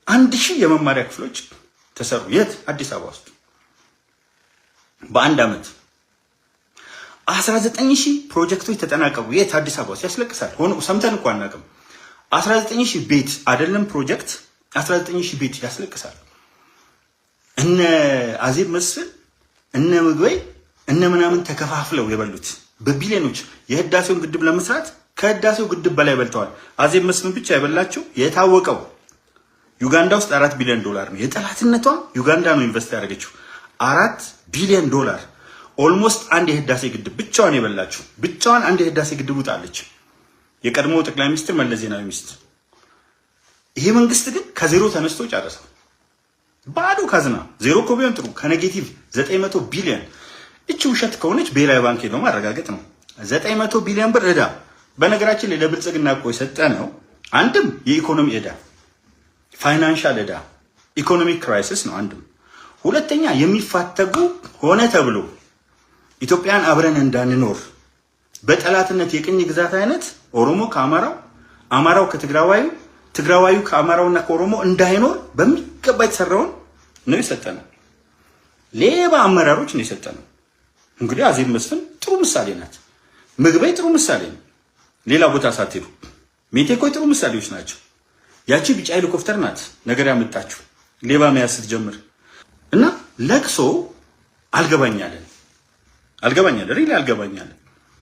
1000 የመማሪያ ክፍሎች ተሰሩ። የት? አዲስ አበባ ውስጥ በአንድ አመት 19000 ፕሮጀክቶች ተጠናቀቁ። የት? አዲስ አበባ ውስጥ። ያስለቅሳል። ሆኖ ሰምተን እንኳን አናውቅም። 19000 ቤት አይደለም ፕሮጀክት 19000 ቤት ያስለቅሳል። እነ አዜብ መስፍን እነ ምግበይ እነ ምናምን ተከፋፍለው የበሉት በቢሊዮኖች የህዳሴውን ግድብ ለመስራት ከህዳሴው ግድብ በላይ በልተዋል። አዜብ መስፍን ብቻ የበላቸው የታወቀው ዩጋንዳ ውስጥ $4 ቢሊዮን ነው። የጠላትነቷ ዩጋንዳ ነው ኢንቨስት ያደረገችው $4 ቢሊዮን። ኦልሞስት አንድ የህዳሴ ግድብ ብቻዋን የበላችው ብቻዋን አንድ የህዳሴ ግድብ ውጣለች። የቀድሞው ጠቅላይ ሚኒስትር መለስ ዜናዊ ሚስት። ይሄ መንግስት ግን ከዜሮ ተነስቶ ጨረሰ። ባዶ ካዝና ዜሮ እኮ ቢሆን ጥሩ ከኔጌቲቭ 900 ቢሊዮን። እቺ ውሸት ከሆነች ብሔራዊ ባንክ ሄዶ ማረጋገጥ ነው። 900 ቢሊዮን ብር ዕዳ በነገራችን ላይ ለብልጽግና እኮ የሰጠ ነው። አንድም የኢኮኖሚ ዕዳ ፋይናንሻል ዕዳ ኢኮኖሚክ ክራይሲስ ነው አንድም። ሁለተኛ የሚፋተጉ ሆነ ተብሎ ኢትዮጵያን አብረን እንዳንኖር በጠላትነት የቅኝ ግዛት አይነት ኦሮሞ ከአማራው አማራው ከትግራዋዩ ትግራዋዩ ከአማራውና ከኦሮሞ እንዳይኖር በሚገባ የተሰራውን ነው የሰጠነው። ሌባ አመራሮች ነው የሰጠነው። እንግዲህ አዜብ መስፍን ጥሩ ምሳሌ ናት። ምግበይ ጥሩ ምሳሌ ነው። ሌላ ቦታ ሳትሄዱ ሜቴኮ ጥሩ ምሳሌዎች ናቸው። ያቺ ቢጫ ሄሊኮፕተር ናት ነገር ያመጣችው ሌባ መያዝ ስትጀምር እና ለቅሶ አልገባኛለን ሪሊ አልገባኛለን።